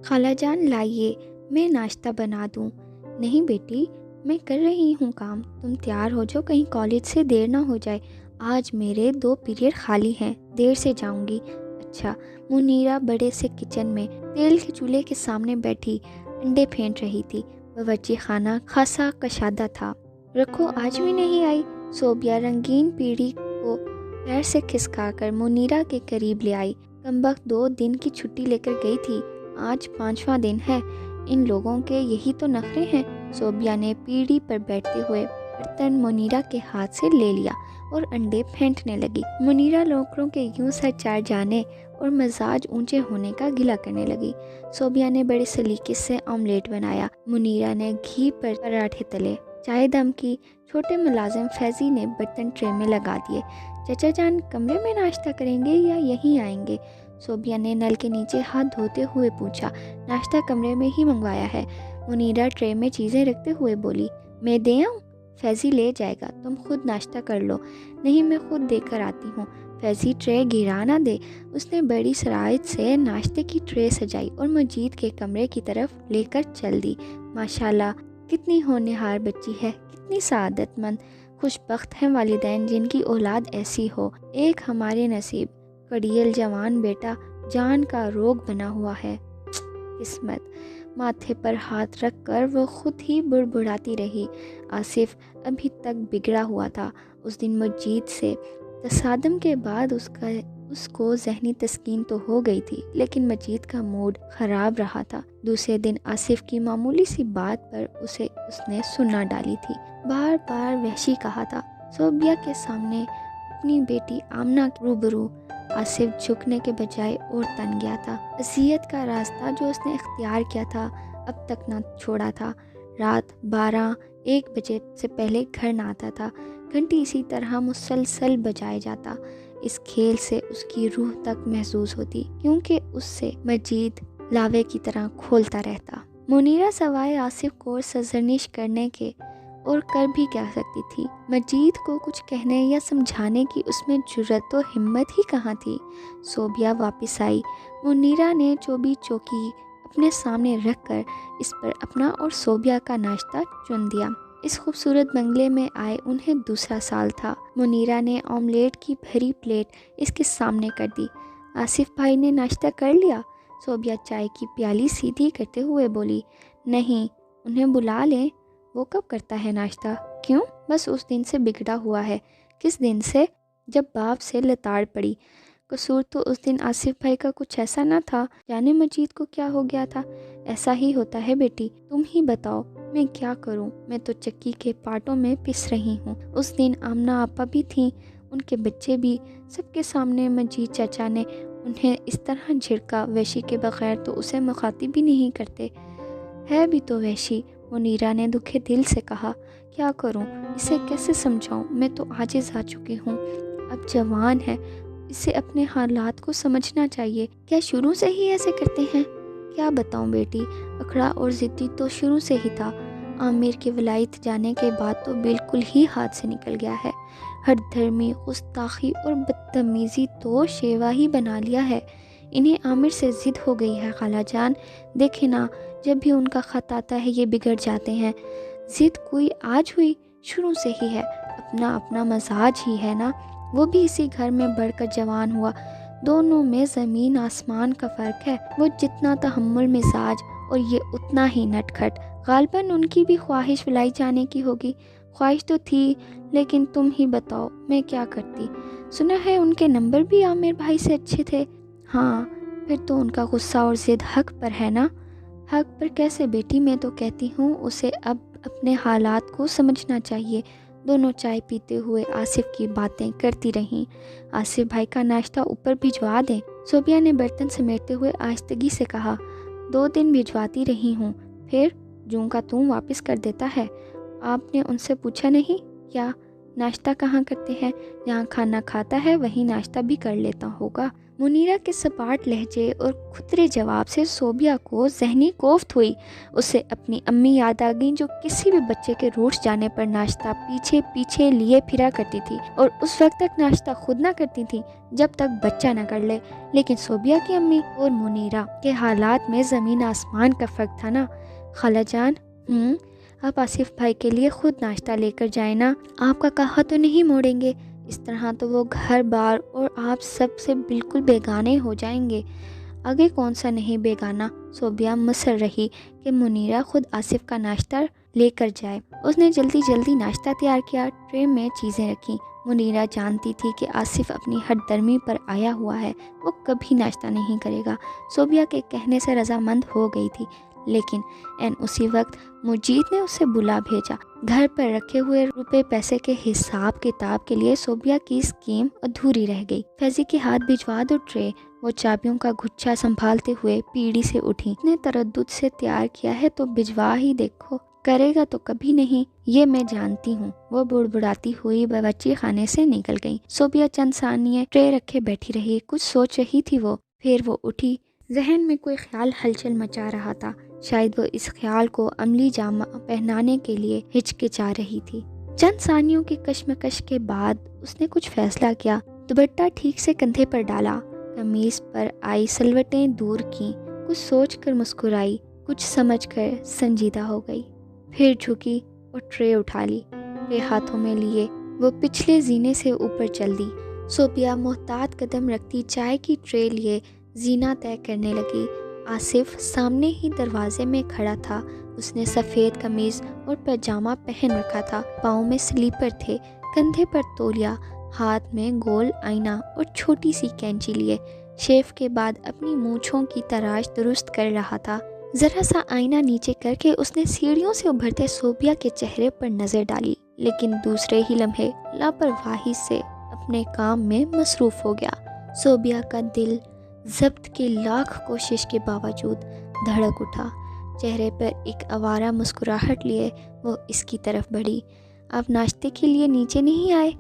خالہ جان لائیے، میں ناشتہ بنا دوں۔ نہیں بیٹی، میں کر رہی ہوں کام، تم تیار ہو جاؤ کہیں کالج سے دیر نہ ہو جائے۔ آج میرے 2 پیریڈ خالی ہیں، دیر سے جاؤں گی۔ اچھا۔ منیرہ بڑے سے کچن میں تیل کے چولہے کے سامنے بیٹھی انڈے پھینٹ رہی تھی۔ باورچی خانہ خاصا کشادہ تھا۔ رکھو آج بھی نہیں آئی؟ صوبیہ رنگین پیڑھی کو پیر سے کھسکا کر منیرہ کے قریب لے آئی۔ کمبخت 2 دن کی چھٹی لے کر گئی تھی، آج 5واں دن ہے۔ ان لوگوں کے یہی تو نخرے ہیں۔ صوبیہ نے پیڑھی پر بیٹھتے ہوئے برتن منیرہ کے ہاتھ سے لے لیا اور انڈے پھینٹنے لگی۔ منیرہ نوکروں کے یوں سر چار جانے اور مزاج اونچے ہونے کا گلہ کرنے لگی۔ صوبیہ نے بڑے سلیقے سے آملیٹ بنایا، منیرہ نے گھی پر پراٹھے تلے، چائے دم کی۔ چھوٹے ملازم فیضی نے برتن ٹرے میں لگا دیے۔ چچا جان کمرے میں ناشتہ کریں گے یا یہیں آئیں گے؟ صوبیہ نے نل کے نیچے ہاتھ دھوتے ہوئے پوچھا۔ ناشتہ کمرے میں ہی منگوایا ہے، منیرہ ٹرے میں چیزیں رکھتے ہوئے بولی۔ میں دے آؤں؟ فیضی لے جائے گا، تم خود ناشتہ کر لو۔ نہیں، میں خود دے کر آتی ہوں۔ فیضی ٹرے گرا نہ دے۔ اس نے بڑی سرعت سے ناشتے کی ٹرے سجائی اور مجید کے کمرے کی طرف لے کر چل دی۔ ماشاءاللہ، کتنی ہونہار بچی ہے، کتنی سعادت مند، خوش بخت ہیں والدین جن کی اولاد ایسی ہو۔ ایک ہمارے نصیب، کڑیل جوان بیٹا جان کا روگ بنا ہوا ہے۔ قسمت۔ ماتھے پر ہاتھ رکھ کر وہ خود ہی بڑبڑاتی رہی۔ آصف ابھی تک بگڑا ہوا تھا۔ اس دن مجید سے تصادم کے بعد اس کو ذہنی تسکین تو ہو گئی تھی، لیکن مجید کا موڈ خراب رہا تھا۔ دوسرے دن آصف کی معمولی سی بات پر اس نے سنا ڈالی تھی، بار بار وحشی کہا تھا۔ صوبیہ کے سامنے اپنی بیٹی آمنہ کے روبرو آصف جھکنے کے بجائے اور تن گیا تھا۔ اذیت کا راستہ جو اس نے اختیار کیا تھا اب تک نہ چھوڑا تھا۔ رات 12-1 بجے سے پہلے گھر نہ آتا تھا۔ گھنٹی اسی طرح مسلسل بجائے جاتا۔ اس کھیل سے اس کی روح تک محظوظ ہوتی، کیونکہ اس سے مجید لاوے کی طرح کھولتا رہتا۔ منیرہ سوائے آصف کو سرزنش کرنے کے اور کر بھی کیا سکتی تھی؟ مجید کو کچھ کہنے یا سمجھانے کی اس میں جرأت و ہمت ہی کہاں تھی؟ صوبیہ واپس آئی۔ منیرہ نے چوبی چوکی اپنے سامنے رکھ کر اس پر اپنا اور صوبیہ کا ناشتہ چن دیا۔ اس خوبصورت بنگلے میں آئے انہیں دوسرا سال تھا۔ منیرہ نے آملیٹ کی بھری پلیٹ اس کے سامنے کر دی۔ آصف بھائی نے ناشتہ کر لیا؟ صوبیہ چائے کی پیالی سیدھی کرتے ہوئے بولی۔ نہیں، انہیں بلا لیں، وہ کب کرتا ہے ناشتہ؟ کیوں؟ بس اس دن سے بگڑا ہوا ہے۔ کس دن سے؟ جب باپ سے لتاڑ پڑی۔ قصور تو اس دن آصف بھائی کا کچھ ایسا نہ تھا، جانے مجید کو کیا ہو گیا تھا۔ ایسا ہی ہوتا ہے بیٹی، تم ہی بتاؤ میں کیا کروں، میں تو چکی کے پاٹوں میں پس رہی ہوں۔ اس دن آمنہ آپا بھی تھیں، ان کے بچے بھی، سب کے سامنے مجید چچا نے انہیں اس طرح جھڑکا، وحشی کے بغیر تو اسے مخاطب ہی نہیں کرتے۔ ہے بھی تو وحشی، منیرہ نے دکھے دل سے کہا۔ کیا کروں، اسے کیسے سمجھاؤں، میں تو عاجز آ چکی ہوں۔ اب جوان ہے، اسے اپنے حالات کو سمجھنا چاہیے۔ کیا شروع سے ہی ایسے کرتے ہیں؟ کیا بتاؤں بیٹی، اکھڑا اور ضدی تو شروع سے ہی تھا۔ عامر کے ولایت جانے کے بعد تو بالکل ہی ہاتھ سے نکل گیا ہے۔ ہٹ دھرمی، گستاخی اور بدتمیزی تو شیوا ہی بنا لیا ہے۔ انہیں عامر سے ضد ہو گئی ہے خالہ جان، دیکھیں نا، جب بھی ان کا خط آتا ہے یہ بگڑ جاتے ہیں۔ ضد کوئی آج ہوئی، شروع سے ہی ہے، اپنا اپنا مزاج ہی ہے نا۔ وہ بھی اسی گھر میں بڑھ کر جوان ہوا، دونوں میں زمین آسمان کا فرق ہے۔ وہ جتنا تحمل مزاج اور یہ اتنا ہی نٹ کھٹ۔ غالباً ان کی بھی خواہش ولائی جانے کی ہوگی۔ خواہش تو تھی، لیکن تم ہی بتاؤ میں کیا کرتی۔ سنا ہے ان کے نمبر بھی عامر بھائی سے اچھے تھے۔ ہاں، پھر تو ان کا غصہ اور ضد حق پر ہے نا۔ حق پر کیسے بیٹی، میں تو کہتی ہوں اسے اب اپنے حالات کو سمجھنا چاہیے۔ دونوں چائے پیتے ہوئے آصف کی باتیں کرتی رہیں۔ آصف بھائی کا ناشتہ اوپر بھجوا دیں؟ صوبیہ نے برتن سمیٹتے ہوئے آہستگی سے کہا۔ 2 دن بھجواتی رہی ہوں، پھر جوں کا توں واپس کر دیتا ہے۔ آپ نے ان سے پوچھا نہیں کیا ناشتہ کہاں کرتے ہیں؟ جہاں کھانا کھاتا ہے وہیں ناشتہ بھی کر لیتا ہوگا۔ منیرہ کے سپاٹ لہجے اور کھترے جواب سے صوبیہ کو ذہنی کوفت ہوئی۔ اسے اپنی امی یاد آ گئیں جو کسی بھی بچے کے روٹھ جانے پر ناشتہ پیچھے پیچھے لیے پھرا کرتی تھی، اور اس وقت تک ناشتہ خود نہ کرتی تھی جب تک بچہ نہ کر لے۔ لیکن صوبیہ کی امی اور منیرہ کے حالات میں زمین آسمان کا فرق تھا نا۔ خالہ جان، آپ آصف بھائی کے لیے خود ناشتہ لے کر جائیں نا، آپ کا کہا تو نہیں موڑیں گے، اس طرح تو وہ گھر بار اور آپ سب سے بالکل بیگانے ہو جائیں گے۔ آگے کون سا نہیں بیگانہ، صوبیہ مصر رہی کہ منیرہ خود آصف کا ناشتہ لے کر جائے۔ اس نے جلدی جلدی ناشتہ تیار کیا، ٹرے میں چیزیں رکھیں۔ منیرہ جانتی تھی کہ آصف اپنی ہٹ درمی پر آیا ہوا ہے، وہ کبھی ناشتہ نہیں کرے گا۔ صوبیہ کے کہنے سے رضامند ہو گئی تھی، لیکن اسی وقت مجید نے اسے بلا بھیجا۔ گھر پر رکھے ہوئے روپے پیسے کے حساب کتاب کے لیے صوبیہ کی اسکیم ادھوری رہ گئی۔ فیضی کے ہاتھ بھجوا دو ٹرے، وہ چابیوں کا گچھا سنبھالتے ہوئے پیڑھی سے اٹھی۔ نے تردد سے تیار کیا ہے تو بھجوا ہی دیکھو، کرے گا تو کبھی نہیں، یہ میں جانتی ہوں۔ وہ بڑبڑاتی ہوئی باورچی خانے سے نکل گئی۔ صوبیہ چند ثانیے ٹرے رکھے بیٹھی رہی، کچھ سوچ رہی تھی وہ، پھر وہ اٹھی۔ ذہن میں کوئی خیال ہلچل مچا رہا تھا، شاید وہ اس خیال کو عملی جامہ پہنانے کے لیے ہچکچا رہی تھی۔ چند ثانیوں کی کشمکش کے بعد اس نے کچھ فیصلہ کیا۔ دوپٹہ ٹھیک سے کندھے پر ڈالا، قمیص پر آئی سلوٹیں دور کیں، کچھ سوچ کر مسکرائی، کچھ سمجھ کر سنجیدہ ہو گئی، پھر جھکی اور ٹرے اٹھا لی۔ ٹرے ہاتھوں میں لیے وہ پچھلے زینے سے اوپر چل دی۔ صوبیہ محتاط قدم رکھتی چائے کی ٹرے لیے زینہ طے کرنے لگی۔ آصف سامنے ہی دروازے میں کھڑا تھا۔ اس نے سفید قمیض اور پاجامہ پہن رکھا تھا، پاؤں میں سلیپر تھے، کندھے پر تولیہ، ہاتھ میں گول آئینہ اور چھوٹی سی کینچی لیے شیو کے بعد اپنی مونچھوں کی تراش درست کر رہا تھا۔ ذرا سا آئینہ نیچے کر کے اس نے سیڑھیوں سے ابھرتے صوبیہ کے چہرے پر نظر ڈالی، لیکن دوسرے ہی لمحے لاپرواہی سے اپنے کام میں مصروف ہو گیا۔ صوبیہ کا دل ضبط کی لاکھ کوشش کے باوجود دھڑک اٹھا۔ چہرے پر ایک آوارہ مسکراہٹ لیے وہ اس کی طرف بڑھی۔ آپ ناشتے کے لیے نیچے نہیں آئے؟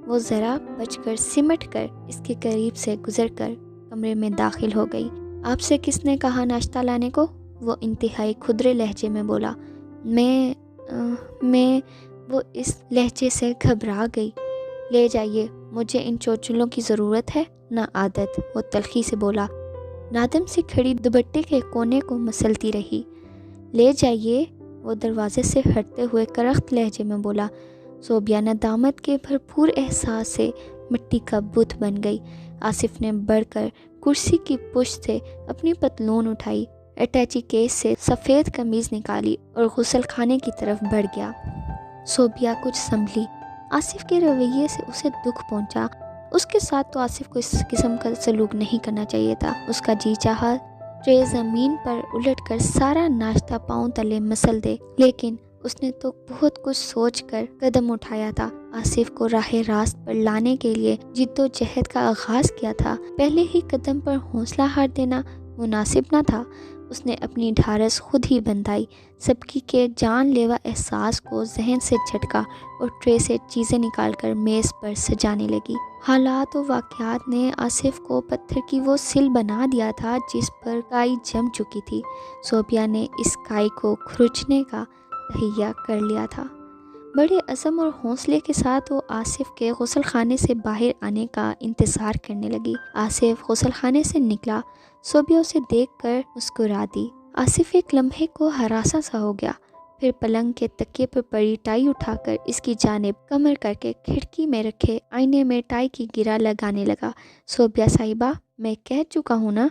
وہ ذرا بچ کر سمٹ کر اس کے قریب سے گزر کر کمرے میں داخل ہو گئی۔ آپ سے کس نے کہا ناشتہ لانے کو؟ وہ انتہائی کھدرے لہجے میں بولا۔ میں وہ اس لہجے سے گھبرا گئی۔ لے جائیے، مجھے ان چوچلوں کی ضرورت ہے نہ عادت، وہ تلخی سے بولا۔ نادم سے کھڑی دوپٹے کے کونے کو مسلتی رہی۔ لے جائیے، وہ دروازے سے ہٹتے ہوئے کرخت لہجے میں بولا۔ صوبیہ ندامت کے بھرپور احساس سے مٹی کا بت بن گئی۔ آصف نے بڑھ کر کرسی کی پشت سے اپنی پتلون اٹھائی، اٹیچی کیس سے سفید قمیض نکالی اور غسل خانے کی طرف بڑھ گیا۔ صوبیہ کچھ سنبھلی۔ آصف کے رویے سے اسے دکھ پہنچا۔ اس کے ساتھ تو آصف کو اس قسم کا سلوک نہیں کرنا چاہیے تھا۔ اس کا جی چاہا ٹرے زمین پر الٹ کر سارا ناشتہ پاؤں تلے مسل دے، لیکن اس نے تو بہت کچھ سوچ کر قدم اٹھایا تھا۔ آصف کو راہ راست پر لانے کے لیے جد و جہد کا آغاز کیا تھا۔ پہلے ہی قدم پر حوصلہ ہار دینا مناسب نہ تھا۔ اس نے اپنی ڈھارس خود ہی بندھائی، سبکی کے جان لیوا احساس کو ذہن سے جھٹکا اور ٹرے سے چیزیں نکال کر میز پر سجانے لگی۔ حالات و واقعات نے آصف کو پتھر کی وہ سل بنا دیا تھا جس پر کائی جم چکی تھی۔ صوبیہ نے اس کائی کو کھرچنے کا تہیہ کر لیا تھا۔ بڑے عزم اور حوصلے کے ساتھ وہ آصف کے غسل خانے سے باہر آنے کا انتظار کرنے لگی۔ آصف غسل خانے سے نکلا، صوبیہ اسے دیکھ کر مسکرا دی۔ آصف ایک لمحے کو ہراساں سا ہو گیا، پھر پلنگ کے تکیے پر پڑی ٹائی اٹھا کر اس کی جانب کمر کر کے کھڑکی میں رکھے آئینے میں ٹائی کی گرہ لگانے لگا۔ صوبیہ صاحبہ، میں کہہ چکا ہوں نا،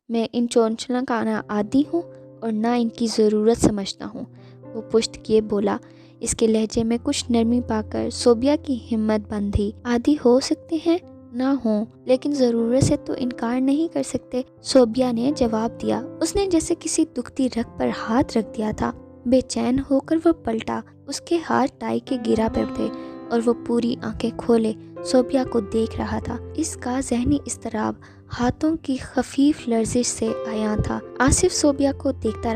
میں ان چونچلوں کا نہ عادی ہوں اور نہ ان کی ضرورت سمجھتا ہوں، وہ پشت کیے بولا۔ اس کے لہجے میں کچھ نرمی پا کر صوبیہ کی ہمت بندھی۔ عادی ہو سکتے ہیں، نہ ہوں، لیکن ضرورت سے تو انکار نہیں کر سکتے، صوبیہ نے جواب دیا۔ اس نے جیسے کسی دکھتی رگ پر ہاتھ رکھ دیا تھا۔ بے چین ہو کر وہ پلٹا، اس کے ہاتھ ٹائی کے گرہ پر تھے اور وہ پوری آنکھیں کھولے صوبیہ کو دیکھ رہا تھا۔ اس کا ذہنی اضطراب ہاتھوں کی خفیف لرزش سے عیاں تھا۔ آصف صوبیہ کو دیکھتا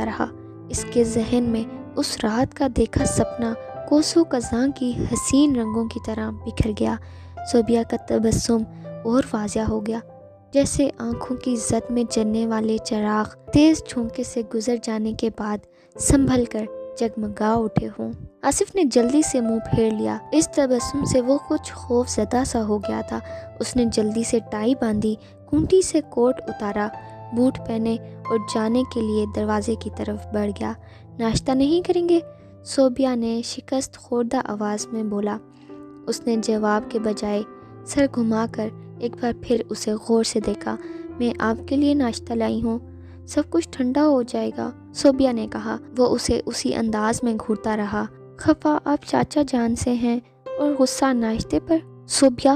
رہا۔ اس کے ذہن میں اس رات کا دیکھا سپنا کوسوں خزاں کی حسین رنگوں کی طرح بکھر گیا۔ صوبیہ کا تبسم اور واضح ہو گیا، جیسے آنکھوں کی زد میں جلنے والے چراغ تیز جھونکے سے گزر جانے کے بعد سنبھل کر جگمگا اٹھے ہوں۔ آصف نے جلدی سے منہ پھیر لیا، اس تبسم سے وہ کچھ خوف زدہ سا ہو گیا تھا۔ اس نے جلدی سے ٹائی باندھی، کونٹی سے کوٹ اتارا، بوٹ پہنے اور جانے کے لیے دروازے کی طرف بڑھ گیا۔ ناشتہ نہیں کریں گے؟ صوبیہ نے شکست خوردہ آواز میں بولا۔ اس نے جواب کے بجائے سر گھما کر ایک بار پھر اسے غور سے دیکھا۔ میں آپ کے لیے ناشتہ لائی ہوں، سب کچھ ٹھنڈا ہو جائے گا، صوبیہ نے کہا۔ وہ اسے اسی انداز میں گھورتا رہا۔ خفا آپ چاچا جان سے ہیں اور غصہ ناشتے پر؟ صوبیہ،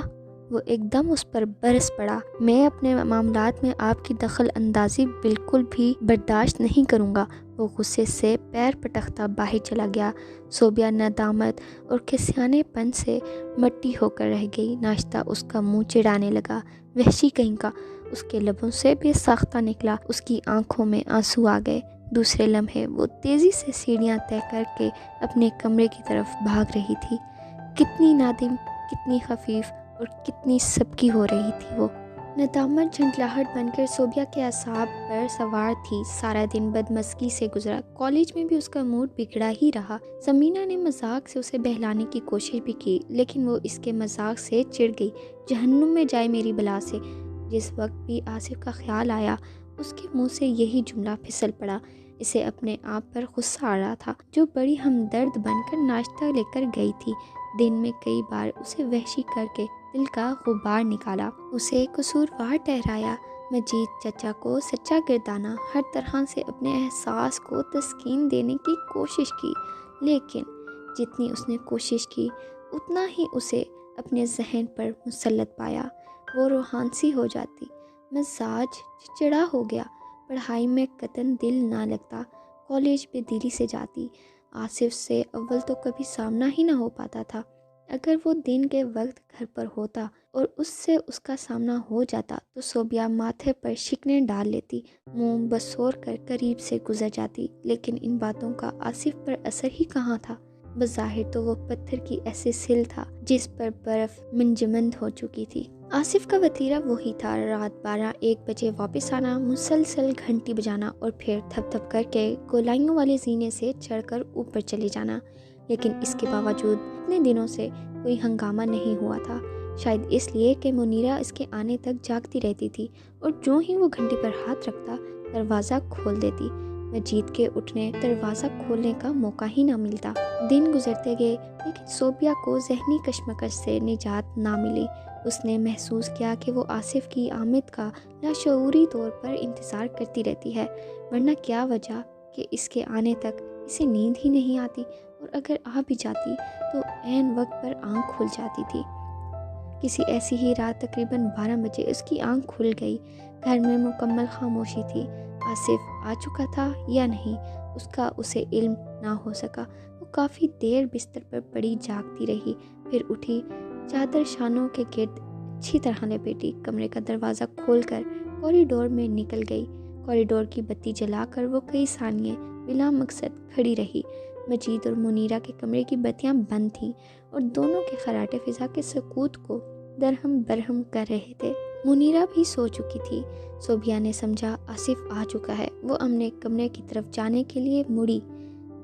وہ ایک دم اس پر برس پڑا۔ میں اپنے معاملات میں آپ کی دخل اندازی بالکل بھی برداشت نہیں کروں گا۔ وہ غصے سے پیر پٹکتا باہر چلا گیا۔ صوبیہ ندامت اور کھسیانے پن سے مٹی ہو کر رہ گئی۔ ناشتہ اس کا منہ چڑھانے لگا۔ وحشی کہیں کا، اس کے لبوں سے بے ساختہ نکلا۔ اس کی آنکھوں میں آنسو آ گئے۔ دوسرے لمحے وہ تیزی سے سیڑھیاں طے کر کے اپنے کمرے کی طرف بھاگ رہی تھی۔ کتنی نادم، کتنی خفیف اور کتنی سبکی ہو رہی تھی وہ۔ ندامت جھنجھلاہٹ بن کر صوبیہ کے اعصاب پر سوار تھی۔ سارا دن بدمزگی سے گزرا، کالج میں بھی اس کا موڈ بگڑا ہی رہا۔ سمینا نے مذاق سے اسے بہلانے کی کوشش بھی کی، لیکن وہ اس کے مذاق سے چڑ گئی۔ جہنم میں جائے میری بلا سے۔ جس وقت بھی آصف کا خیال آیا، اس کے منہ سے یہی جملہ پھسل پڑا۔ اسے اپنے آپ پر غصہ آ رہا تھا، جو بڑی ہمدرد بن کر ناشتہ لے کر گئی تھی۔ دن میں کئی بار اسے وحشی کر کے دل کا غبار نکالا، اسے قصوروار ٹھہرایا، مجید چچا کو سچا گردانا، ہر طرح سے اپنے احساس کو تسکین دینے کی کوشش کی، لیکن جتنی اس نے کوشش کی اتنا ہی اسے اپنے ذہن پر مسلط پایا۔ وہ روحانسی ہو جاتی، مزاج چڑچڑا ہو گیا، پڑھائی میں قطعاً دل نہ لگتا، کالج بھی دیری سے جاتی۔ آصف سے اول تو کبھی سامنا ہی نہ ہو پاتا تھا۔ اگر وہ دن کے وقت گھر پر ہوتا اور اس سے اس کا سامنا ہو جاتا تو صوبیہ ماتھے پر شکنیں ڈال لیتی، منہ بسور کر قریب سے گزر جاتی، لیکن ان باتوں کا آصف پر اثر ہی کہاں تھا۔ بظاہر تو وہ پتھر کی ایسی سل تھا جس پر برف منجمد ہو چکی تھی۔ آصف کا وتیرہ وہی تھا، رات 12-1 بجے واپس آنا، مسلسل گھنٹی بجانا اور پھر تھپ تھپ کر کے گولائیوں والے زینے سے چڑھ کر اوپر چلے جانا۔ لیکن اس کے باوجود اتنے دنوں سے کوئی ہنگامہ نہیں ہوا تھا، شاید اس لیے کہ منیرہ اس کے آنے تک جاگتی رہتی تھی اور جو ہی وہ گھنٹی پر ہاتھ رکھتا دروازہ کھول دیتی۔ مجید کے اٹھنے دروازہ کھولنے کا موقع ہی نہ ملتا۔ دن گزرتے گئے، لیکن صوبیہ کو ذہنی کشمکش سے نجات نہ ملی۔ اس نے محسوس کیا کہ وہ آصف کی آمد کا لاشعوری طور پر انتظار کرتی رہتی ہے، ورنہ کیا وجہ کہ اس کے آنے تک اسے نیند ہی نہیں آتی، اور اگر آ بھی جاتی تو عین وقت پر آنکھ کھل جاتی تھی۔ کسی ایسی ہی رات تقریباً 12 بجے اس کی آنکھ کھل گئی۔ گھر میں مکمل خاموشی تھی۔ آصف آ چکا تھا یا نہیں، اس کا اسے علم نہ ہو سکا۔ وہ کافی دیر بستر پر پڑی جاگتی رہی، پھر اٹھی، چادر شانوں کے گرد اچھی طرح لپیٹی، کمرے کا دروازہ کھول کر کوریڈور میں نکل گئی۔ کوریڈور کی بتی جلا کر وہ کئی ثانیے بلا مقصد کھڑی رہی۔ مجید اور منیرہ کے کمرے کی بتیاں بند تھیں اور دونوں کے خراٹے فضا کے سکوت کو درہم برہم کر رہے تھے۔ منیرہ بھی سو چکی تھی۔ صوبیہ نے سمجھا آصف آ چکا ہے۔ وہ اپنے کمرے کی طرف جانے کے لیے مڑی،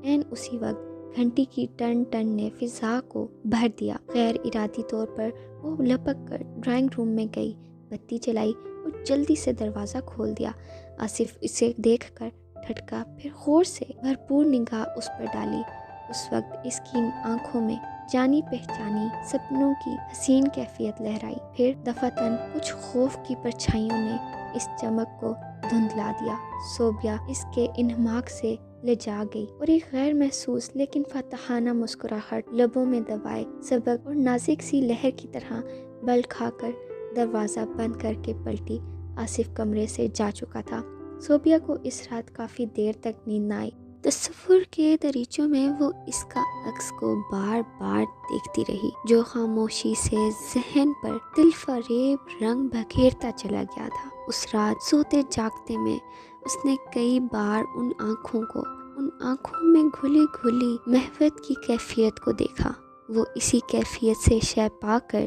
عین اسی وقت گھنٹی کی ٹن ٹن نے فضا کو بھر دیا۔ غیر ارادی طور پر وہ لپک کر ڈرائنگ روم میں گئی، بتی جلائی اور جلدی سے دروازہ کھول دیا۔ آصف اسے دیکھ کر ٹھٹکا، پھر غور سے بھرپور نگاہ اس پر ڈالی۔ اس وقت اس کی آنکھوں میں جانی پہچانی سپنوں کی حسین کیفیت لہرائی، پھر دفعتاً کچھ خوف کی پرچھائیوں نے اس چمک کو دھندلا دیا۔ صوبیہ اس کے انہماک سے لجا گئی اور ایک غیر محسوس لیکن فاتحانہ مسکراہٹ لبوں میں دبائے سبک اور نازک سی لہر کی طرح بل کھا کر دروازہ بند کر کے پلٹی۔ آصف کمرے سے جا چکا تھا۔ صوبیہ کو اس رات کافی دیر تک نیند نہ آئی۔ تصور کے دریچوں میں وہ اس کا عکس کو بار بار دیکھتی رہی، جو خاموشی سے ذہن پر دل فریب رنگ بکھیرتا چلا گیا تھا۔ اس رات سوتے جاگتے میں اس نے کئی بار ان آنکھوں میں گھلی گھلی محبت کی کیفیت کو دیکھا۔ وہ اسی کیفیت سے شے پا کر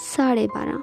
12:30,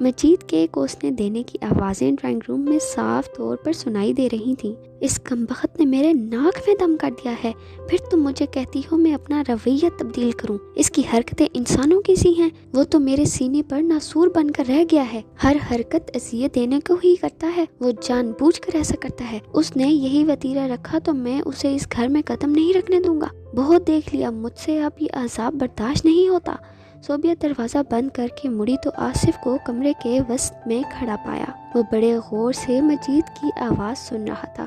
مجید کے کوسنے دینے کی آوازیں ڈرائنگ روم میں صاف طور پر سنائی دے رہی تھیں۔ اس کمبخت نے میرے ناک میں دم کر دیا ہے، پھر تم مجھے کہتی ہو میں اپنا رویہ تبدیل کروں۔ اس کی حرکتیں انسانوں کی سی ہیں، وہ تو میرے سینے پر ناسور بن کر رہ گیا ہے، ہر حرکت اذیت دینے کو ہی کرتا ہے، وہ جان بوجھ کر ایسا کرتا ہے۔ اس نے یہی وتیرہ رکھا تو میں اسے اس گھر میں قدم نہیں رکھنے دوں گا۔ بہت دیکھ لیا، مجھ سے اب یہ عذاب برداشت نہیں ہوتا۔ صوبیہ دروازہ بند کر کے مڑی تو آصف کو کمرے کے وسط میں کھڑا پایا۔ وہ بڑے غور سے مجید کی آواز سن رہا تھا۔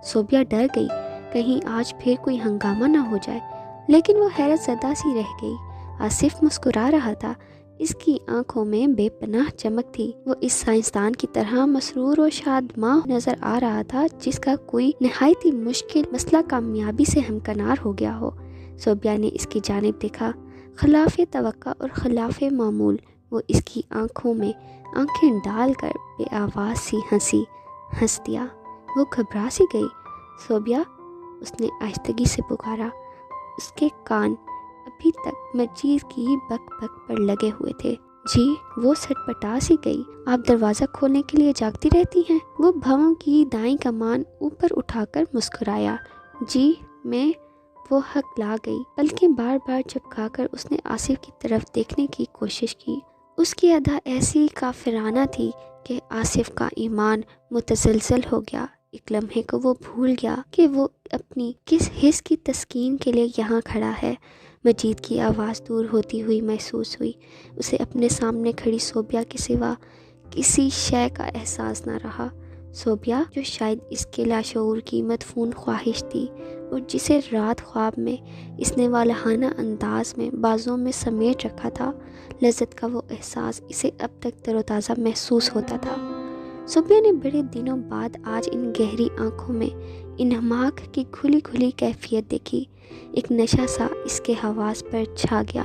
صوبیہ ڈر گئی، کہیں آج پھر کوئی ہنگامہ نہ ہو جائے، لیکن وہ حیرت زدہ سی رہ گئی۔ آصف مسکرا رہا تھا، اس کی آنکھوں میں بے پناہ چمک تھی۔ وہ اس سائنسدان کی طرح مسرور و شادماں نظر آ رہا تھا جس کا کوئی نہایت ہی مشکل مسئلہ کامیابی سے ہمکنار ہو گیا ہو۔ صوبیہ نے اس کی جانب دیکھا، خلاف توقع اور خلاف معمول وہ اس کی آنکھوں میں آنکھیں ڈال کر بے آواز سی ہنس دیا۔ وہ گھبرا سی گئی۔ صوبیہ، اس نے آہستگی سے پکارا۔ اس کے کان ابھی تک مجید کی بک بک پر لگے ہوئے تھے۔ جی، وہ سٹپٹا سی گئی۔ آپ دروازہ کھولنے کے لیے جاگتی رہتی ہیں؟ وہ بھووں کی دائیں کمان اوپر اٹھا کر مسکرایا۔ جی، میں وہ ہکلا گئی، بلکہ بار بار چپکا کر اس نے آصف کی طرف دیکھنے کی کوشش کی۔ اس کی ادا ایسی کافرانہ تھی کہ آصف کا ایمان متزلزل ہو گیا۔ ایک لمحے کو وہ بھول گیا کہ وہ اپنی کس حس کی تسکین کے لیے یہاں کھڑا ہے۔ مجید کی آواز دور ہوتی ہوئی محسوس ہوئی۔ اسے اپنے سامنے کھڑی صوبیہ کے سوا کسی شے کا احساس نہ رہا۔ صوبیہ، جو شاید اس کے لاشعور کی مدفون خواہش تھی اور جسے رات خواب میں اس نے والہانہ انداز میں بازوں میں سمیٹ رکھا تھا، لذت کا وہ احساس اسے اب تک تر و تازہ محسوس ہوتا تھا۔ صوبیہ نے بڑے دنوں بعد آج ان گہری آنکھوں میں انہماک کی کھلی کھلی کیفیت دیکھی۔ ایک نشہ سا اس کے حواس پر چھا گیا۔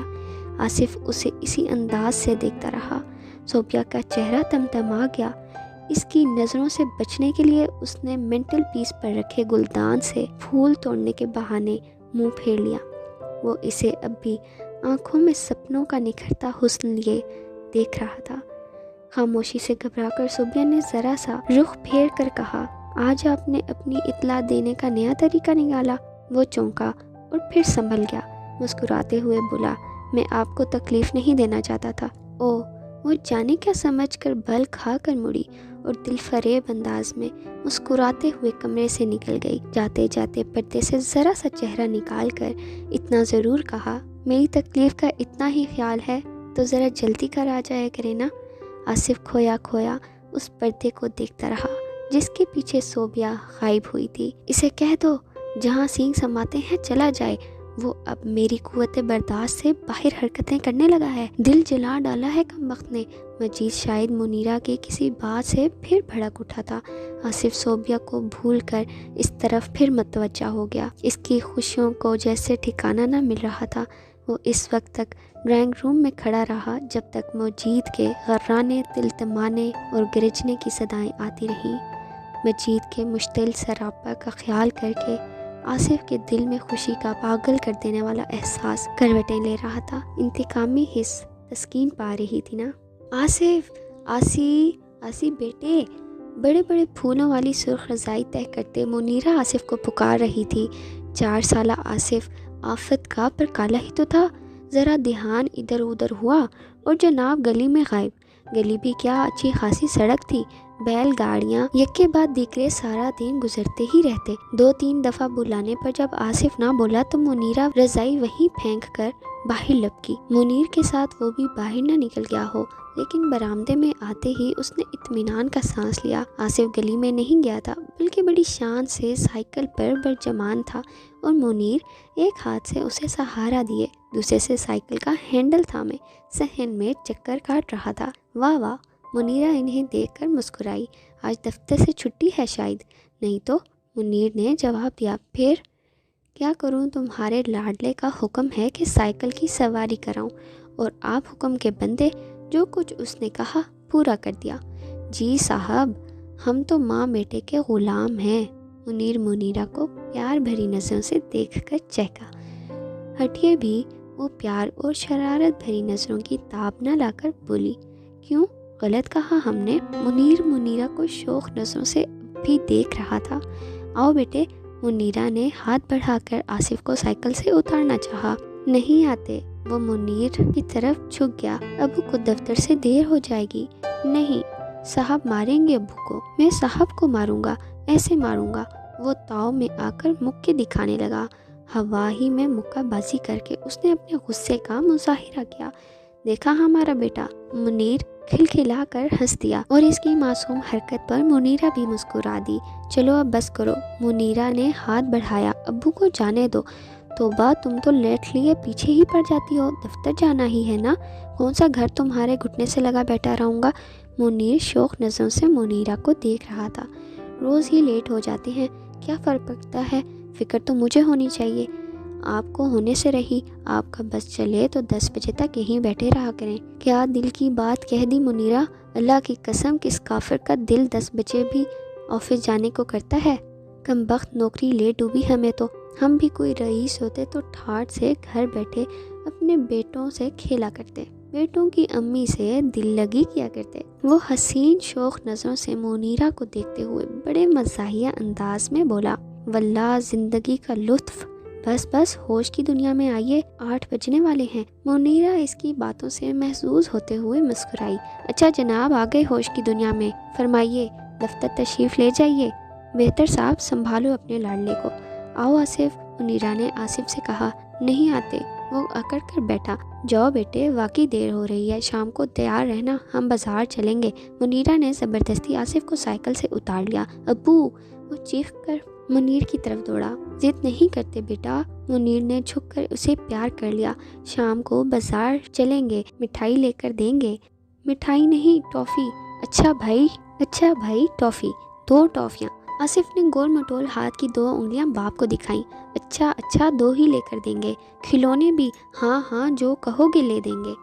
آصف اسے اسی انداز سے دیکھتا رہا۔ صوبیہ کا چہرہ تمتما گیا۔ اس کی نظروں سے بچنے کے لیے اس نے مینٹل پیس پر رکھے گلدان سے پھول توڑنے کے بہانے منہ پھیر لیا۔ وہ اسے اب بھی آنکھوں میں سپنوں کا نکھرتا حسن لیے دیکھ رہا تھا۔ خاموشی سے گھبرا کر صوبیہ نے ذرا سا رخ پھیر کر کہا، آج آپ نے اپنی اطلاع دینے کا نیا طریقہ نکالا۔ وہ چونکا اور پھر سنبھل گیا، مسکراتے ہوئے بولا، میں آپ کو تکلیف نہیں دینا چاہتا تھا۔ وہ جانے کیا سمجھ کر بل کھا کر مڑی اور دل فریب انداز میں مسکراتے ہوئے کمرے سے نکل گئی۔ جاتے جاتے پردے سے ذرا سا چہرہ نکال کر اتنا ضرور کہا، میری تکلیف کا اتنا ہی خیال ہے تو ذرا جلدی کر آ جائے کرے نا۔ آصف کھویا کھویا اس پردے کو دیکھتا رہا جس کے پیچھے صوبیہ غائب ہوئی تھی۔ اسے کہہ دو جہاں سینگ سماتے ہیں چلا جائے، وہ اب میری قوت برداشت سے باہر حرکتیں کرنے لگا ہے۔ دل جلا ڈالا ہے کمبخت نے۔ مجید شاید منیرہ کی کسی بات سے پھر بھڑک اٹھا تھا۔ آصف صوبیہ کو بھول کر اس طرف پھر متوجہ ہو گیا۔ اس کی خوشیوں کو جیسے ٹھکانہ نہ مل رہا تھا۔ وہ اس وقت تک ڈرائنگ روم میں کھڑا رہا جب تک مجید کے غرانے، تلتمانے اور گرجنے کی صدائیں آتی رہیں۔ مجید کے مشتعل سراپا کا خیال کر کے آصف کے دل میں خوشی کا پاگل کر دینے والا احساس کروٹیں لے رہا تھا۔ انتقامی حس تسکین پا رہی تھی نا۔ آصف، آسی بیٹے، بڑے بڑے پھولوں والی سرخ رضائی طے کرتے منیرہ آصف کو پکار رہی تھی۔ 4 سالہ آصف آفت کا پر کالا ہی تو تھا۔ ذرا دھیان ادھر ادھر ہوا اور جناب گلی میں غائب۔ گلی بھی کیا، اچھی خاصی سڑک تھی۔ بیل گاڑیاں یکے بعد دیگرے سارا دن گزرتے ہی رہتے۔ 2-3 دفعہ بلانے پر جب آصف نہ بولا تو منیرہ رضائی وہیں پھینک کر باہر لپکی۔ منیر کے ساتھ وہ بھی باہر نہ نکل گیا ہو، لیکن برآمدے میں آتے ہی اس نے اطمینان کا سانس لیا۔ آصف گلی میں نہیں گیا تھا، بلکہ بڑی شان سے سائیکل پر برجمان تھا اور منیر ایک ہاتھ سے اسے سہارا دیے دوسرے سے سائیکل کا ہینڈل تھامے صحن میں چکر کاٹ رہا تھا۔ واہ واہ، منیرہ انہیں دیکھ کر مسکرائی۔ آج دفتر سے چھٹی ہے شاید؟ نہیں تو، منیر نے جواب دیا۔ پھر کیا کروں، تمہارے لاڈلے کا حکم ہے کہ سائیکل کی سواری کراؤں اور آپ حکم کے بندے۔ جو کچھ اس نے کہا پورا کر دیا۔ جی صاحب، ہم تو ماں بیٹے کے غلام ہیں۔ منیر منیرہ کو پیار بھری نظروں سے دیکھ کر چہکا۔ ہٹیے بھی، وہ پیار اور شرارت بھری نظروں کی تاب نہ لا کر بولی۔ کیوں، غلط کہا ہم نے؟ منیر منیرہ کو شوق نظروں سے بھی دیکھ رہا تھا۔ آؤ بیٹے، منیرہ نے ہاتھ بڑھا کر آصف کو سائیکل سے اتارنا چاہا۔ نہیں آتے، وہ منیر کی طرف جھک گیا۔ ابو کو دفتر سے دیر ہو جائے گی۔ نہیں، صاحب ماریں گے ابو کو۔ میں صاحب کو ماروں گا، ایسے ماروں گا۔ وہ تاؤ میں آ کر مکے دکھانے لگا۔ ہوا ہی میں مکہ بازی کر کے اس نے اپنے غصے کا مظاہرہ کیا۔ دیکھا ہمارا بیٹا؟ منیر کھلکھلا کر ہنس دیا اور اس کی معصوم حرکت پر منیرہ بھی مسکرا دی۔ چلو اب بس کرو، منیرہ نے ہاتھ بڑھایا۔ ابو کو جانے دو۔ توبہ، تم تو لیٹ لیے پیچھے ہی پڑ جاتی ہو، دفتر جانا ہی ہے نا؟ کون سا گھر تمہارے گھٹنے سے لگا بیٹھا رہوں گا؟ منیر شوق نظروں سے منیرہ کو دیکھ رہا تھا۔ روز ہی لیٹ ہو جاتے ہیں، کیا فرق پڑتا ہے؟ فکر تو مجھے ہونی چاہیے، آپ کو ہونے سے رہی۔ آپ کا بس چلے تو 10 بجے تک یہیں بیٹھے رہا کریں۔ کیا دل کی بات کہہ دی منیرہ؟ اللہ کی قسم، کس کافر کا دل 10 بجے بھی آفس جانے کو کرتا ہے؟ کم بخت نوکری لے ڈوبی ہمیں تو۔ ہم بھی کوئی رئیس ہوتے تو ٹھاٹ سے گھر بیٹھے اپنے بیٹوں سے کھیلا کرتے، بیٹوں کی امی سے دل لگی کیا کرتے۔ وہ حسین شوق نظروں سے منیرہ کو دیکھتے ہوئے بڑے مزاحیہ انداز میں بولا، واللہ زندگی کا لطف۔ بس بس، ہوش کی دنیا میں آئیے، 8 بجنے والے ہیں۔ منیرہ اس کی باتوں سے محظوظ ہوتے ہوئے مسکرائی۔ اچھا جناب، آ گئے ہوش کی دنیا میں، فرمائیے، دفتر تشریف لے جائیے۔ بہتر صاحب، سنبھالو اپنے لاڈلے کو۔ آؤ آصف، منیرہ نے آصف سے کہا۔ نہیں آتے، وہ اکڑ کر بیٹھا۔ جاؤ بیٹے، واقعی دیر ہو رہی ہے، شام کو تیار رہنا، ہم بازار چلیں گے۔ منیرہ نے زبردستی آصف کو سائیکل سے اتار لیا۔ ابو، وہ چیخ کر منیر کی طرف دوڑا۔ ضد نہیں کرتے بیٹا، منیر نے جھک کر اسے پیار کر لیا۔ شام کو بازار چلیں گے، مٹھائی لے کر دیں گے۔ مٹھائی نہیں، ٹافی۔ اچھا بھائی، ٹافی، 2 ٹافیاں۔ آصف نے گول مٹول ہاتھ کی 2 انگلیاں باپ کو دکھائیں۔ اچھا 2 ہی لے کر دیں گے۔ کھلونے بھی؟ ہاں، جو کہو گے لے دیں گے۔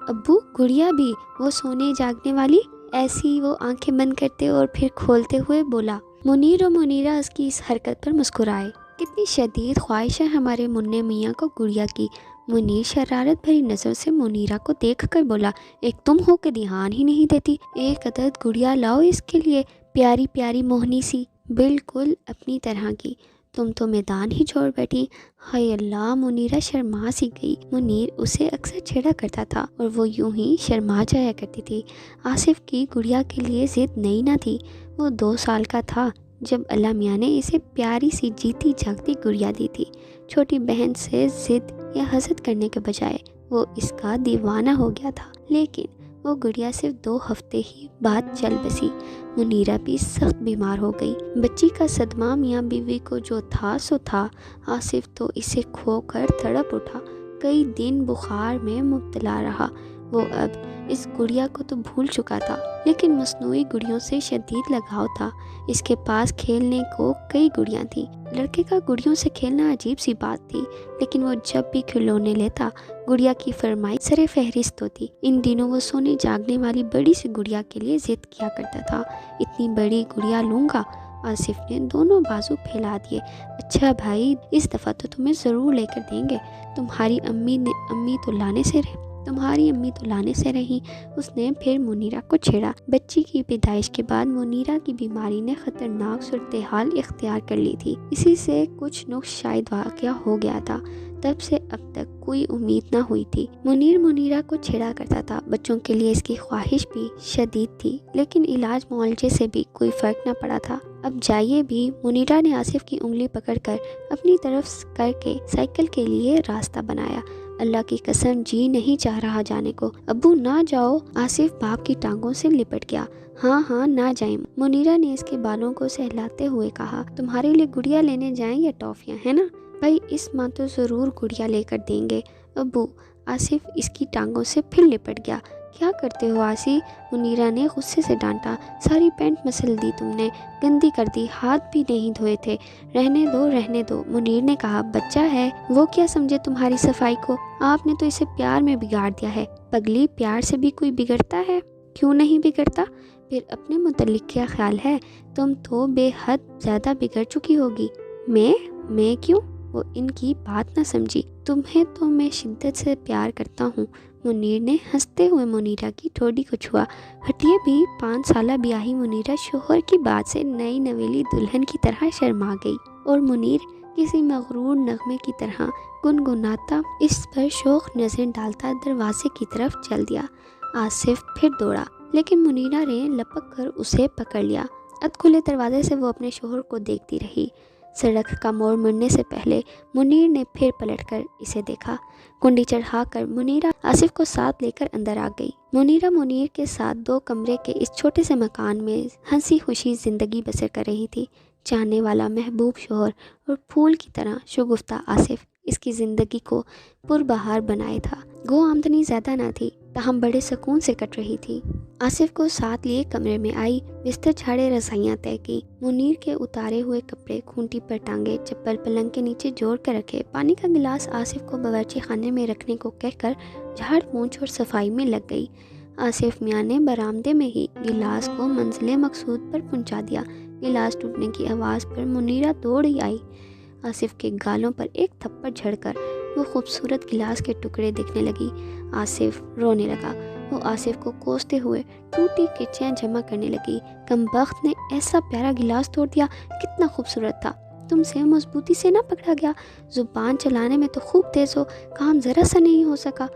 ابو، گڑیا بھی، وہ سونے جاگنے والی؟ ایسی وہ آنکھیں بند کرتے اور پھر کھولتے ہوئے بولا۔ منیر و منیرہ اس کی اس حرکت پر مسکرائے۔ کتنی شدید خواہش ہے ہمارے منع میاں کو گڑیا کی۔ منیر شرارت بھری نظر سے منیرہ کو دیکھ کر بولا، ایک تم ہو کہ دھیان ہی نہیں دیتی، ایک عدد گڑیا لاؤ اس کے لیے، پیاری پیاری موہنی سی، بالکل اپنی طرح کی۔ تم تو میدان ہی چھوڑ بیٹھی۔ ہائے اللہ، منیرہ شرما سی گئی۔ منیر اسے اکثر چھیڑا کرتا تھا اور وہ یوں ہی شرما جایا کرتی تھی۔ آصف کی گڑیا کے لیے ضد نئی نہ تھی۔ وہ 2 سال کا تھا جب اللہ میاں نے اسے پیاری سی جیتی جاگتی گڑیا دی تھی۔ چھوٹی بہن سے ضد یا حسد کرنے کے بجائے وہ اس کا دیوانہ ہو گیا تھا، لیکن وہ گڑیا صرف 2 ہفتے ہی بعد چل بسی۔ منیرہ بھی سخت بیمار ہو گئی۔ بچی کا صدمہ میاں بیوی کو جو تھا سو تھا۔ آصف تو اسے کھو کر تڑپ اٹھا، کئی دن بخار میں مبتلا رہا۔ وہ اب اس گڑیا کو تو بھول چکا تھا، لیکن مصنوعی گڑیوں سے شدید لگاؤ تھا۔ اس کے پاس کھیلنے کو کئی گڑیاں تھیں۔ لڑکے کا گڑیوں سے کھیلنا عجیب سی بات تھی، لیکن وہ جب بھی کھلونے لیتا، گڑیا کی فرمائش سر فہرست ہوتی۔ ان دنوں وہ سونے جاگنے والی بڑی سی گڑیا کے لیے ضد کیا کرتا تھا۔ اتنی بڑی گڑیا لوں گا؟ آصف نے دونوں بازو پھیلا دیے۔ اچھا بھائی، اس دفعہ تو تمہیں ضرور لے کر دیں گے۔ تمہاری امی تو لانے سے رہیں۔ اس نے پھر منیرہ کو چھیڑا۔ بچی کی پیدائش کے بعد منیرہ کی بیماری نے خطرناک صورتحال اختیار کر لی تھی۔ اسی سے کچھ نقص شائد واقع ہو گیا تھا۔ تب سے اب تک کوئی امید نہ ہوئی تھی۔ منیر منیرہ کو چھیڑا کرتا تھا۔ بچوں کے لیے اس کی خواہش بھی شدید تھی، لیکن علاج معالجے سے بھی کوئی فرق نہ پڑا تھا۔ اب جائیے بھی، منیرہ نے آصف کی انگلی پکڑ کر اپنی طرف کر کے سائیکل کے لیے راستہ بنایا۔ اللہ کی قسم، جی نہیں چاہ رہا جانے کو۔ ابو نہ جاؤ، آصف باپ کی ٹانگوں سے لپٹ گیا۔ ہاں نہ جائیں، منیرہ نے اس کے بالوں کو سہلاتے ہوئے کہا۔ تمہارے لیے گڑیا لینے جائیں یا ٹافیاں، ہے نا؟ بھائی، اس ماں تو ضرور گڑیا لے کر دیں گے۔ ابو، آصف اس کی ٹانگوں سے پھر لپٹ گیا۔ کیا کرتے ہو آصف؟ منیرہ نے غصے سے ڈانٹا۔ ساری پینٹ مسل دی تم نے، گندی کر دی، ہاتھ بھی نہیں دھوئے تھے۔ رہنے دو، منیر نے کہا۔ بچہ ہے، وہ کیا سمجھے تمہاری صفائی کو؟ آپ نے تو اسے پیار میں بگاڑ دیا ہے۔ پگلی، پیار سے بھی کوئی بگڑتا ہے؟ کیوں نہیں بگڑتا؟ پھر اپنے متعلق کیا خیال ہے؟ تم تو بے حد زیادہ بگڑ چکی ہوگی۔ میں کیوں؟ وہ ان کی بات نہ سمجھی۔ تمہیں تو میں شدت سے پیار کرتا ہوں۔ منیر نے ہنستے ہوئے منیرہ کی ٹھوڑی کو چھوا۔ ہٹیے بھی 5 سالہ بیاہی منیرہ شوہر کی بات سے نئی نویلی دلہن کی طرح شرما گئی، اور منیر کسی مغرور نغمے کی طرح گنگناتا اس پر شوق نظر ڈالتا دروازے کی طرف چل دیا۔ آصف پھر دوڑا، لیکن منیرہ نے لپک کر اسے پکڑ لیا۔ اد کھلے دروازے سے وہ اپنے شوہر کو دیکھتی رہی۔ سڑک کا موڑ مڑنے سے پہلے منیر نے پھر پلٹ کر اسے دیکھا۔ کنڈی چڑھا کر منیرہ آصف کو ساتھ لے کر اندر آ گئی۔ منیرہ منیر کے ساتھ 2 کمرے کے اس چھوٹے سے مکان میں ہنسی خوشی زندگی بسر کر رہی تھی۔ چاہنے والا محبوب شوہر اور پھول کی طرح شگفتہ آصف اس کی زندگی کو پربہار بنائے تھا۔ گو آمدنی زیادہ نہ تھی، تاہم بڑے سکون سے کٹ رہی تھی۔ آصف کو ساتھ لیے کمرے میں آئی، بستر جھاڑے، رضائیاں طے کی، منیر کے اتارے ہوئے کپڑے کھونٹی پر ٹانگے، چپل پلنگ کے نیچے جوڑ کر رکھے، پانی کا گلاس آصف کو باورچی خانے میں رکھنے کو کہہ کر جھاڑ پونچھ اور صفائی میں لگ گئی۔ آصف میاں نے برآمدے میں ہی گلاس کو منزل مقصود پر پہنچا دیا۔ گلاس ٹوٹنے کی آواز پر منیرہ دوڑی آئی۔ آصف کے گالوں پر ایک تھپڑ جھڑ کر وہ خوبصورت گلاس کے ٹکڑے دیکھنے لگی۔ آصف رونے لگا۔ وہ آصف کو کوستے ہوئے ٹوٹی کرچیاں جمع کرنے لگی۔ کم بخت نے ایسا پیارا گلاس توڑ دیا، کتنا خوبصورت تھا، تم سے مضبوطی سے نہ پکڑا گیا، زبان چلانے میں تو خوب تیز ہو، کام ذرا سا نہیں ہو سکا۔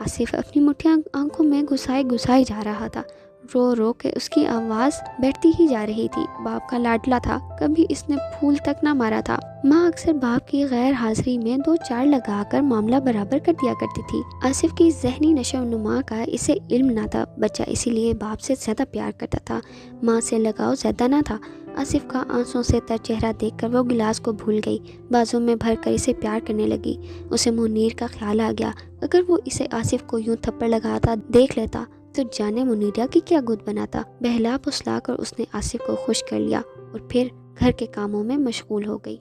آصف اپنی مٹھیاں آنکھوں میں گھسائے جا رہا تھا۔ رو رو کے اس کی آواز بیٹھتی ہی جا رہی تھی۔ باپ کا لاڈلا تھا، کبھی اس نے پھول تک نہ مارا تھا۔ ماں اکثر باپ کی غیر حاضری میں 2 چار لگا کر معاملہ برابر کر دیا کرتی تھی۔ آصف کی ذہنی نشو و نما کا اسے علم نہ تھا۔ بچہ اسی لیے باپ سے زیادہ پیار کرتا تھا، ماں سے لگاؤ زیادہ نہ تھا۔ آصف کا آنسوں سے تر چہرہ دیکھ کر وہ گلاس کو بھول گئی، بازوں میں بھر کر اسے پیار کرنے لگی۔ اسے منیر کا خیال آ گیا، اگر وہ اسے آصف کو یوں تھپڑ لگاتا دیکھ لیتا تو جانے منیرہ کی کیا گت بناتا۔ بہلا پسلا کر اس نے آصف کو خوش کر لیا اور پھر گھر کے کاموں میں مشغول ہو گئی۔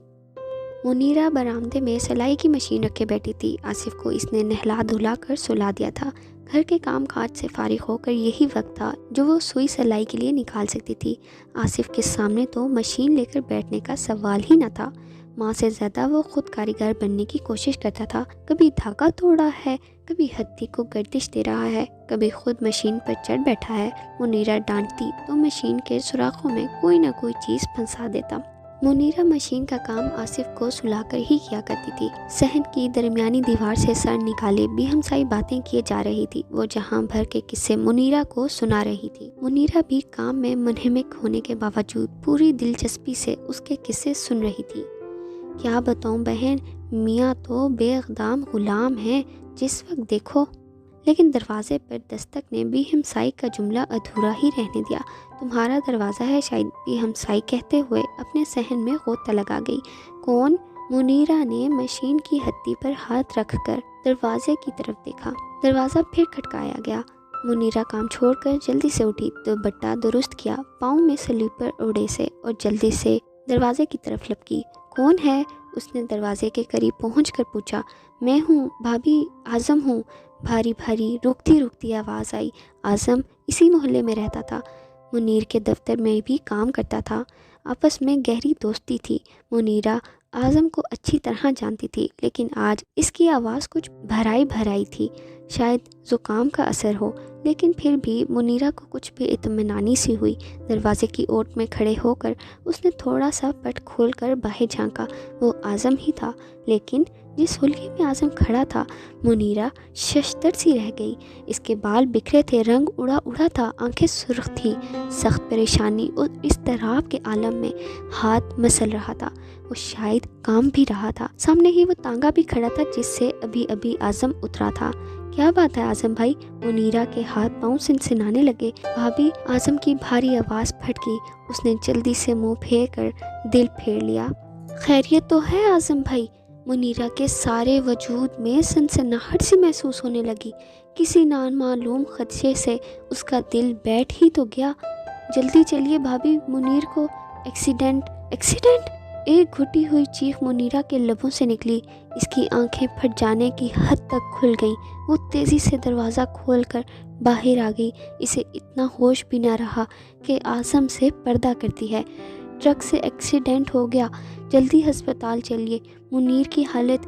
منیرہ برآمدے میں سلائی کی مشین رکھے بیٹھی تھی۔ آصف کو اس نے نہلا دھلا کر سلا دیا تھا۔ گھر کے کام کاج سے فارغ ہو کر یہی وقت تھا جو وہ سوئی سلائی کے لیے نکال سکتی تھی۔ آصف کے سامنے تو مشین لے کر بیٹھنے کا سوال ہی نہ تھا۔ ماں سے زیادہ وہ خود کاریگر بننے کی کوشش کرتا تھا۔ کبھی دھاگا توڑا ہے، کبھی ہتھی کو گردش دے رہا ہے، کبھی خود مشین پر چڑھ بیٹھا ہے۔ منیرہ ڈانٹتی تو مشین کے سوراخوں میں کوئی نہ کوئی چیز پھنسا دیتا۔ منیرہ مشین کا کام آصف کو سلا کر ہی کیا کرتی تھی۔ صحن کی درمیانی دیوار سے سر نکالے بھی ہمسائی باتیں کیے جا رہی تھی۔ وہ جہاں بھر کے قصے منیرہ کو سنا رہی تھی۔ منیرہ بھی کام میں منہمک ہونے کے باوجود پوری دلچسپی سے اس کے قصے سن رہی تھی۔ کیا بتاؤں بہن، میاں تو بے اقدام غلام ہیں، جس وقت دیکھو۔ لیکن دروازے پر دستک نے بھی ہمسائی کا جملہ ادھورا ہی رہنے دیا۔ تمہارا دروازہ ہے شاید، بھی ہمسائی کہتے ہوئے اپنے صحن میں غوطہ لگا گئی۔ کون؟ منیرہ نے مشین کی ہتھی پر ہاتھ رکھ کر دروازے کی طرف دیکھا۔ دروازہ پھر کھٹکایا گیا۔ منیرہ کام چھوڑ کر جلدی سے اٹھی، دوپٹہ درست کیا، پاؤں میں سلیپر اوڑھے سے اور جلدی سے دروازے کی طرف لپکی۔ کون ہے؟ اس نے دروازے کے قریب پہنچ کر پوچھا۔ میں ہوں بھابھی، اعظم ہوں، بھاری بھاری روکتی آواز آئی۔ اعظم اسی محلے میں رہتا تھا، منیر کے دفتر میں بھی کام کرتا تھا، آپس میں گہری دوستی تھی۔ منیرہ اعظم کو اچھی طرح جانتی تھی، لیکن آج اس کی آواز کچھ بھرائی تھی، شاید زکام کا اثر ہو، لیکن پھر بھی منیرہ کو کچھ بے اطمینانی سی ہوئی۔ دروازے کی اوٹ میں کھڑے ہو کر اس نے تھوڑا سا پٹ کھول کر باہر جھانکا۔ وہ اعظم ہی تھا، لیکن جس حلقے میں اعظم کھڑا تھا منیرہ ششدر سی رہ گئی۔ اس کے بال بکھرے تھے، رنگ اڑا تھا، آنکھیں سرخ تھی، سخت پریشانی اور اضطراب کے عالم میں ہاتھ مسل رہا تھا۔ وہ شاید کام بھی رہا تھا۔ سامنے ہی وہ تانگا بھی کھڑا تھا جس سے ابھی اعظم اترا تھا۔ کیا بات ہے اعظم بھائی؟ منیرہ کے ہاتھ پاؤں سنسنانے لگے۔ بھابھی، اعظم کی بھاری آواز پھٹکی۔ اس نے جلدی سے منہ پھیر کر دل پھیر لیا۔ خیریت تو ہے اعظم بھائی؟ منیرہ کے سارے وجود میں سنسناہٹ سی محسوس ہونے لگی۔ کسی نامعلوم خدشے سے اس کا دل بیٹھ ہی تو گیا۔ جلدی چلیے بھابھی، منیر کو ایکسیڈنٹ۔ ایک گھٹی ہوئی چیخ منیرہ کے لبوں سے نکلی۔ اس کی آنکھیں پھٹ جانے کی حد تک کھل گئیں۔ وہ تیزی سے دروازہ کھول کر باہر آ گئی۔ اسے اتنا ہوش بھی نہ رہا کہ اعظم سے پردہ کرتی ہے۔ ٹرک سے ایکسیڈنٹ ہو گیا، جلدی ہسپتال چلیے، منیر کی حالت۔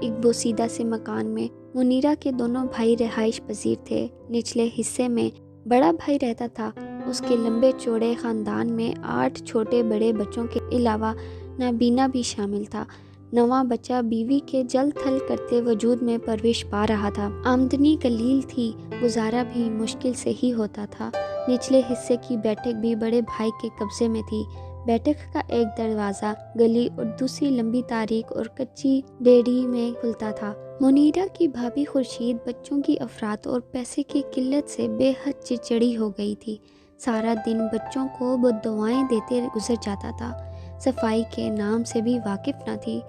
ایک بوسیدہ سے مکان میں منیرہ کے دونوں بھائی رہائش پذیر تھے۔ نچلے حصے میں بڑا بھائی رہتا تھا۔ اس کے لمبے چوڑے خاندان میں 8 چھوٹے بڑے بچوں کے علاوہ نابینا بھی شامل تھا۔ نواں بچہ بیوی کے جل تھل کرتے وجود میں پرورش پا رہا تھا۔ آمدنی قلیل تھی، گزارا بھی مشکل سے ہی ہوتا تھا۔ نچلے حصے کی بیٹھک بھی بڑے بھائی کے قبضے میں تھی۔ بیٹھک کا ایک دروازہ گلی اور دوسری لمبی تاریک اور کچی ڈیڑھی میں کھلتا تھا۔ منیرہ کی بھابھی خورشید بچوں کی افراد اور پیسے کی قلت سے بے حد چڑچڑی ہو گئی تھی۔ سارا دن بچوں کو بددعائیں دیتے گزر جاتا تھا۔ صفائی کے نام سے بھی واقف نہ تھی۔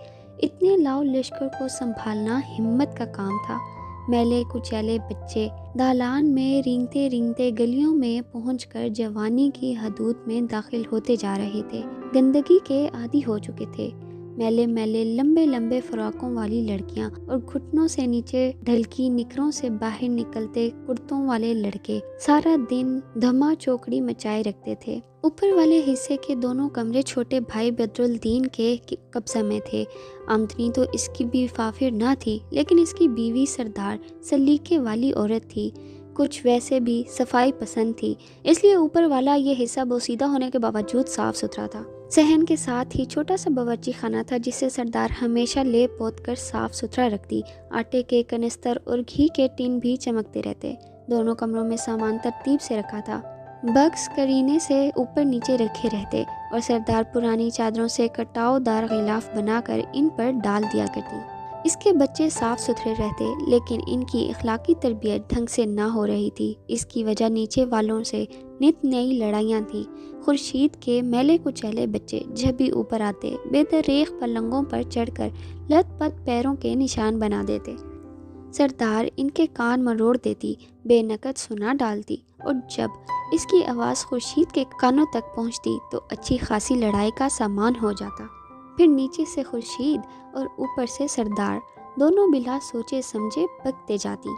اتنے لاؤ لشکر کو سنبھالنا ہمت کا کام تھا۔ میلے کچیلے بچے دالان میں رینگتے رینگتے گلیوں میں پہنچ کر جوانی کی حدود میں داخل ہوتے جا رہے تھے۔ گندگی کے عادی ہو چکے تھے۔ میلے میلے لمبے لمبے فراقوں والی لڑکیاں اور گھٹنوں سے نیچے ڈھلکی نکروں سے باہر نکلتے کرتوں والے لڑکے سارا دن دھما چوکڑی مچائے رکھتے تھے۔ اوپر والے حصے کے دونوں کمرے چھوٹے بھائی بدرالدین کے قبضہ میں تھے۔ آمدنی تو اس کی بھی فافر نہ تھی، لیکن اس کی بیوی سردار سلیقے والی عورت تھی، کچھ ویسے بھی صفائی پسند تھی، اس لیے اوپر والا یہ حصہ بوسیدہ ہونے کے باوجود صاف ستھرا تھا۔ صحن کے ساتھ ہی چھوٹا سا باورچی خانہ تھا جسے سردار ہمیشہ لے پوت کر صاف ستھرا رکھتی۔ آٹے کے کنستر اور گھی کے ٹن بھی چمکتے رہتے۔ دونوں کمروں میں سامان ترتیب سے رکھا تھا۔ بکس کرینے سے اوپر نیچے رکھے رہتے اور سردار پرانی چادروں سے کٹاؤ دار غلاف بنا کر ان پر ڈال دیا کرتی۔ اس کے بچے صاف ستھرے رہتے، لیکن ان کی اخلاقی تربیت ڈھنگ سے نہ ہو رہی تھی۔ اس کی وجہ نیچے والوں سے نت نئی لڑائیاں تھیں۔ خورشید کے میلے کچیلے بچے جب بھی اوپر آتے بے دریغ پلنگوں پر چڑھ کر لت پت پیروں کے نشان بنا دیتے۔ سردار ان کے کان مروڑ دیتی، بے نقد سنا ڈالتی، اور جب اس کی آواز خورشید کے کانوں تک پہنچتی تو اچھی خاصی لڑائی کا سامان ہو جاتا۔ پھر نیچے سے خورشید اور اوپر سے سردار دونوں بلا سوچے سمجھے بکتے جاتی۔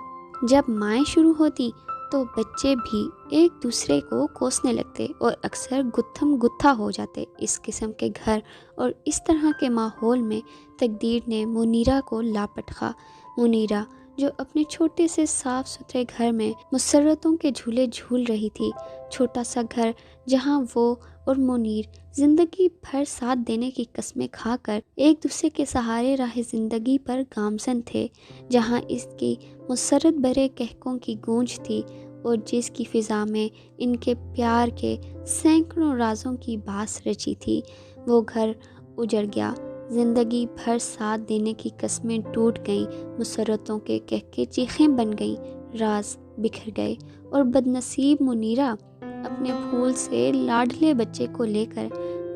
جب مائیں شروع ہوتی تو بچے بھی ایک دوسرے کو کوسنے لگتے اور اکثر گتھم گتھا ہو جاتے۔ اس قسم کے گھر اور اس طرح کے ماحول میں تقدیر نے منیرہ کو لاپٹخا، منیرہ جو اپنے چھوٹے سے صاف ستھرے گھر میں مسرتوں کے جھولے جھول رہی تھی، چھوٹا سا گھر جہاں وہ اور منیر زندگی بھر ساتھ دینے کی قسمیں کھا کر ایک دوسرے کے سہارے راہ زندگی پر گامزن تھے، جہاں اس کی مسرت بھرے کہکوں کی گونج تھی اور جس کی فضا میں ان کے پیار کے سینکڑوں رازوں کی باس رچی تھی، وہ گھر اجڑ گیا۔ زندگی بھر ساتھ دینے کی قسمیں ٹوٹ گئیں، مسرتوں کے کہکے چیخیں بن گئیں، راز بکھر گئے، اور بدنصیب منیرہ اپنے پھول سے لاڈلے بچے کو لے کر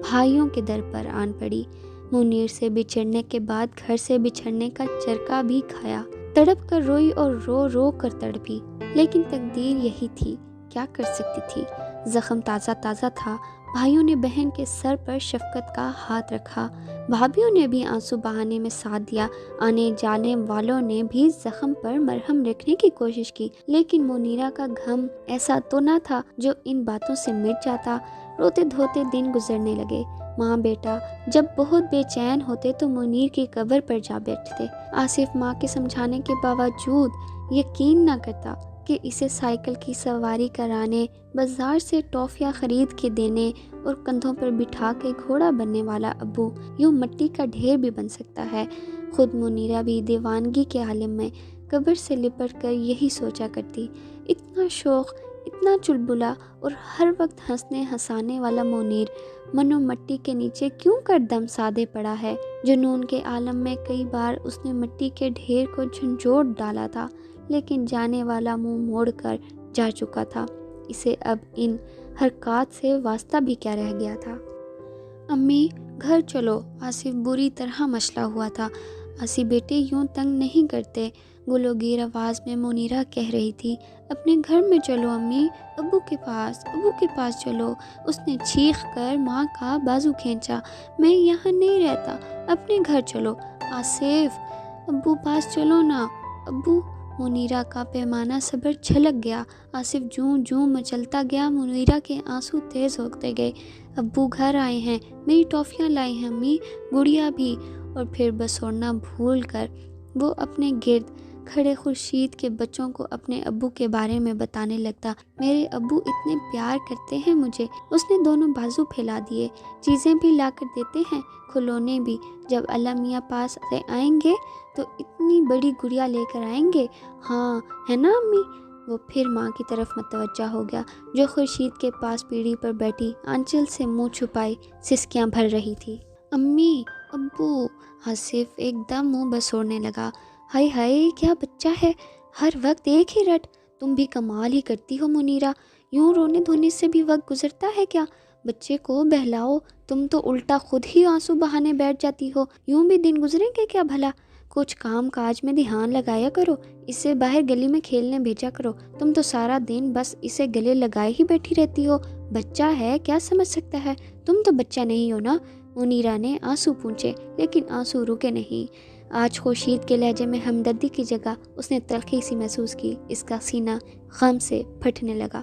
بھائیوں کے در پر آن پڑی۔ منیر سے بچھڑنے کے بعد گھر سے بچھڑنے کا چرکا بھی کھایا، تڑپ کر روئی اور رو رو کر تڑپی، لیکن تقدیر یہی تھی، کیا کر سکتی تھی۔ زخم تازہ تازہ تھا۔ بھائیوں نے بہن کے سر پر شفقت کا ہاتھ رکھا، بھابھیوں نے بھی آنسو بہانے میں ساتھ دیا، آنے جانے والوں نے بھی زخم پر مرہم رکھنے کی کوشش کی، لیکن منیرہ کا غم ایسا تو نہ تھا جو ان باتوں سے مٹ جاتا۔ روتے دھوتے دن گزرنے لگے۔ ماں بیٹا جب بہت بے چین ہوتے تو منیر کی قبر پر جا بیٹھتے۔ آصف ماں کے سمجھانے کے باوجود یقین نہ کرتا کہ اسے سائیکل کی سواری کرانے، بازار سے ٹافیاں خرید کے دینے اور کندھوں پر بٹھا کے گھوڑا بننے والا ابو یوں مٹی کا ڈھیر بھی بن سکتا ہے۔ خود منیرہ بھی دیوانگی کے عالم میں قبر سے لپٹ کر یہی سوچا کرتی، اتنا شوخ، اتنا چلبلا اور ہر وقت ہنسنے ہنسانے والا منیر منو مٹی کے نیچے کیوں کر دم سادے پڑا ہے۔ جنون کے عالم میں کئی بار اس نے مٹی کے ڈھیر کو جھنجھوڑ ڈالا تھا، لیکن جانے والا منہ موڑ کر جا چکا تھا، اسے اب ان حرکات سے واسطہ بھی کیا رہ گیا تھا۔ امی گھر چلو، آصف بری طرح مچلا ہوا تھا۔ آصف بیٹے یوں تنگ نہیں کرتے، گلوگیر آواز میں منیرہ کہہ رہی تھی۔ اپنے گھر میں چلو امی، ابو کے پاس چلو۔ اس نے چیخ کر ماں کا بازو کھینچا۔ میں یہاں نہیں رہتا، اپنے گھر چلو۔ آصف ابو پاس چلو نا، ابو۔ منیرہ کا پیمانہ صبر چھلک گیا۔ آصف جوں جوں مچلتا گیا، منیرہ کے آنسو تیز ہوتے گئے۔ ابو گھر آئے ہیں، میری ٹافیاں لائی ہیں امی، گڑیا بھی، اور پھر بس اوڑھنا بھول کر وہ اپنے گرد کھڑے خورشید کے بچوں کو اپنے ابو کے بارے میں بتانے لگتا۔ میرے ابو اتنے پیار کرتے ہیں مجھے۔ اس نے دونوں بازو پھیلا دیے۔ چیزیں بھی لا کر دیتے ہیں، کھلونے بھی۔ جب اللہ میاں پاس سے آئیں گے تو اتنی بڑی گڑیا لے کر آئیں گے۔ ہاں ہے نا امی؟ وہ پھر ماں کی طرف متوجہ ہو گیا، جو خورشید کے پاس پیڑھی پر بیٹھی آنچل سے منہ چھپائی سسکیاں بھر رہی تھی۔ امی، ابو، آصف ایک دم منہ بسوڑنے لگا۔ ہائے ہائے، کیا بچہ ہے، ہر وقت ایک ہی رٹ۔ تم بھی کمال ہی کرتی ہو منیرہ، یوں رونے دھونے سے بھی وقت گزرتا ہے کیا؟ بچے کو بہلاؤ، تم تو الٹا خود ہی آنسو بہانے بیٹھ جاتی ہو۔ یوں بھی دن گزریں گے کیا بھلا؟ کچھ کام کاج میں دھیان لگایا کرو، اسے باہر گلی میں کھیلنے بھیجا کرو۔ تم تو سارا دن بس اسے گلے لگائے ہی بیٹھی رہتی ہو۔ بچہ ہے، کیا سمجھ سکتا ہے؟ تم تو بچہ نہیں ہو نا؟ منیرہ نے آنسو پونچھے، لیکن آنسو رکے نہیں۔ آج خورشید کے لہجے میں ہمدردی کی جگہ اس نے تلخی سی محسوس کی۔ اس کا سینہ غم سے پھٹنے لگا۔